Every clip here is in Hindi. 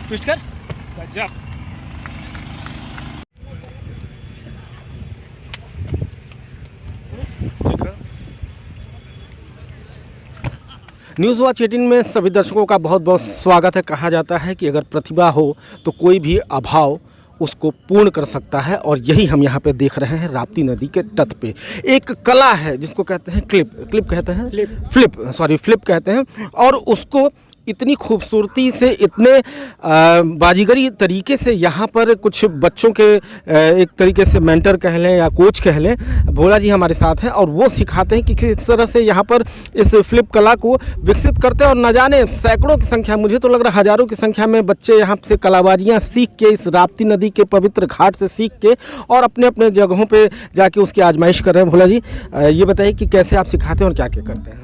ट्विस्ट कर। गजब। न्यूज़ वॉच 18 में सभी दर्शकों का बहुत बहुत स्वागत है। कहा जाता है कि अगर प्रतिभा हो तो कोई भी अभाव उसको पूर्ण कर सकता है, और यही हम यहाँ पे देख रहे हैं। राप्ती नदी के तट पे एक कला है जिसको कहते हैं क्लिप कहते हैं, फ्लिप कहते हैं, और उसको इतनी खूबसूरती से, इतने बाजीगरी तरीके से यहाँ पर कुछ बच्चों के एक तरीके से मेंटर कह लें या कोच कह लें, भोला जी हमारे साथ हैं और वो सिखाते हैं कि किस तरह से यहाँ पर इस फ्लिप कला को विकसित करते हैं। और न जाने सैकड़ों की संख्या, मुझे तो लग रहा है हज़ारों की संख्या में बच्चे यहाँ से कलाबाजियाँ सीख के, इस राप्ती नदी के पवित्र घाट से सीख के और अपने अपने जगहों पर जाके उसकी आजमाइश कर रहे हैं। भोला जी ये बताइए कि कैसे आप सिखाते हैं और क्या क्या करते हैं?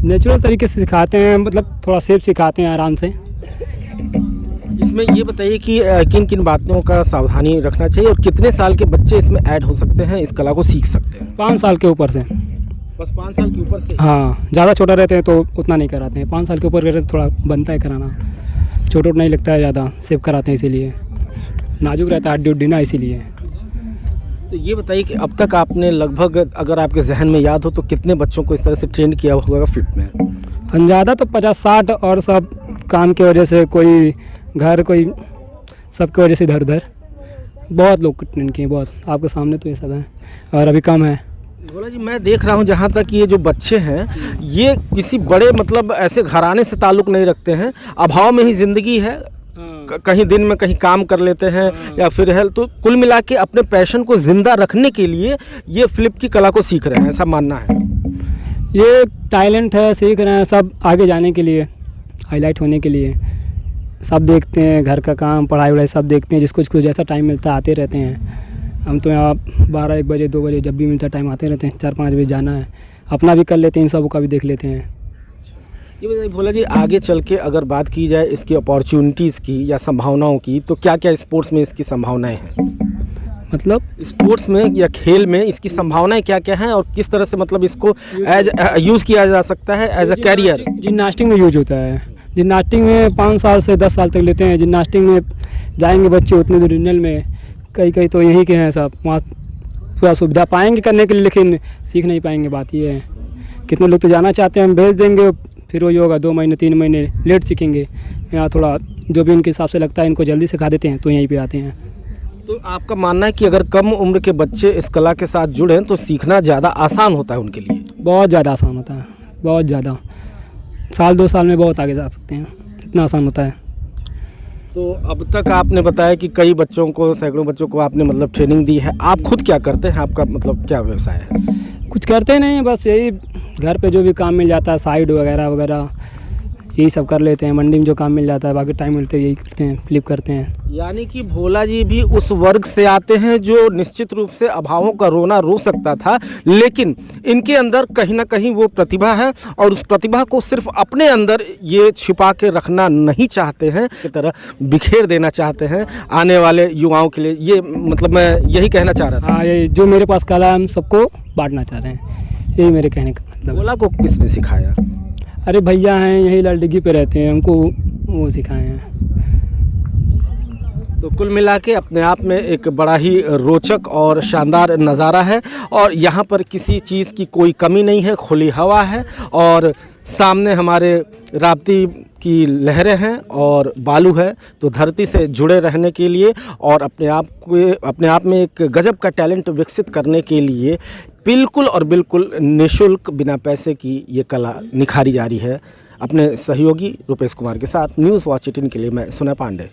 नेचुरल तरीके से सिखाते हैं, मतलब थोड़ा सेफ सिखाते हैं, आराम से। इसमें ये बताइए कि किन किन बातों का सावधानी रखना चाहिए और कितने साल के बच्चे इसमें ऐड हो सकते हैं, इस कला को सीख सकते हैं? 5 साल के ऊपर से। बस 5 साल के ऊपर से? हाँ, ज़्यादा छोटा रहते हैं तो उतना नहीं कराते हैं। 5 साल के ऊपर रहते तो थोड़ा बनता है कराना, छोटा नहीं लगता है, ज़्यादा सेफ कराते हैं, इसीलिए नाजुक रहता है हड्डी उड्डी ना, इसीलिए। तो ये बताइए कि अब तक आपने लगभग, अगर आपके जहन में याद हो, तो कितने बच्चों को इस तरह से ट्रेन किया होगा फ्लिप में? हम ज़्यादा तो 50-60, और सब काम की वजह से, कोई घर, कोई सबकी वजह से इधर उधर बहुत लोग ट्रेन किए, बहुत। आपके सामने तो ये सब है, और अभी कम है। भोला जी मैं देख रहा हूँ जहाँ तक ये जो बच्चे हैं, ये किसी बड़े मतलब ऐसे घराने से ताल्लुक़ नहीं रखते हैं, अभाव में ही ज़िंदगी है, कहीं दिन में कहीं काम कर लेते हैं या फिर है, तो कुल मिला के अपने पैशन को ज़िंदा रखने के लिए ये फ्लिप की कला को सीख रहे हैं, ऐसा मानना है? ये टैलेंट है, सीख रहे हैं सब, आगे जाने के लिए, हाईलाइट होने के लिए। सब देखते हैं, घर का काम, पढ़ाई वढ़ाई सब देखते हैं, जिसको जैसा टाइम मिलता है आते रहते हैं। हम तो यहाँ 12-1 बजे 2 बजे जब भी मिलता टाइम आते रहते हैं। 4-5 बजे जाना है, अपना भी कर लेते हैं, इन सब का भी देख लेते हैं। ये बताइए भोला जी, आगे चल के अगर बात की जाए इसकी अपॉर्चुनिटीज़ की या संभावनाओं की, तो क्या क्या स्पोर्ट्स में इसकी संभावनाएं हैं? मतलब स्पोर्ट्स में या खेल में इसकी संभावनाएं क्या क्या हैं, और किस तरह से मतलब इसको एज यूज़ किया जा सकता है एज अ कैरियर? जिम्नास्टिक में यूज होता है। जिम्नास्टिक में 5 साल से 10 साल तक लेते हैं। जिम्नास्टिक में जाएंगे बच्चे उतने दूर, रीजनल में कई तो यहीं के हैं सब, वहाँ पूरा सुविधा पाएंगे करने के लिए, लेकिन सीख नहीं पाएंगे। बात ये है, कितने लोग तो जाना चाहते हैं, हम भेज देंगे, फिर वही होगा 2 महीने 3 महीने लेट सीखेंगे। यहाँ थोड़ा जो भी उनके हिसाब से लगता है इनको जल्दी सिखा देते हैं, तो यहीं पे आते हैं। तो आपका मानना है कि अगर कम उम्र के बच्चे इस कला के साथ जुड़ें तो सीखना ज़्यादा आसान होता है उनके लिए? बहुत ज़्यादा आसान होता है, बहुत ज़्यादा। 1-2 साल में बहुत आगे जा सकते हैं, इतना आसान होता है। तो अब तक आपने बताया कि कई बच्चों को, सैकड़ों बच्चों को आपने मतलब ट्रेनिंग दी है। आप खुद क्या करते हैं? आपका मतलब क्या व्यवसाय है? कुछ करते नहीं, बस यही घर पे जो भी काम मिल जाता है, साइड वगैरह यही सब कर लेते हैं। मंडी में जो काम मिल जाता है, बाकी टाइम मिलते यही करते हैं, फ्लिप करते हैं। यानी कि भोला जी भी उस वर्ग से आते हैं जो निश्चित रूप से अभावों का रोना रो सकता था, लेकिन इनके अंदर कहीं ना कहीं वो प्रतिभा है, और उस प्रतिभा को सिर्फ अपने अंदर ये छिपा के रखना नहीं चाहते हैं, की तरह बिखेर देना चाहते हैं आने वाले युवाओं के लिए। ये मतलब मैं यही कहना चाह रहा था। हाँ, ये जो मेरे पास कला है हम सबको बांटना चाह रहे हैं, यही मेरे कहने का मतलब। भोला को किसने सिखाया? अरे भैया हैं, यही लड़की पे रहते हैं, हमको वो सिखाए हैं। तो कुल मिला के अपने आप में एक बड़ा ही रोचक और शानदार नज़ारा है, और यहाँ पर किसी चीज़ की कोई कमी नहीं है, खुली हवा है, और सामने हमारे राप्ती की लहरें हैं और बालू है। तो धरती से जुड़े रहने के लिए और अपने आप में एक गजब का टैलेंट विकसित करने के लिए बिल्कुल और बिल्कुल निःशुल्क, बिना पैसे की ये कला निखारी जा रही है। अपने सहयोगी रुपेश कुमार के साथ न्यूज़ वॉच 18 के लिए मैं सुना पांडे।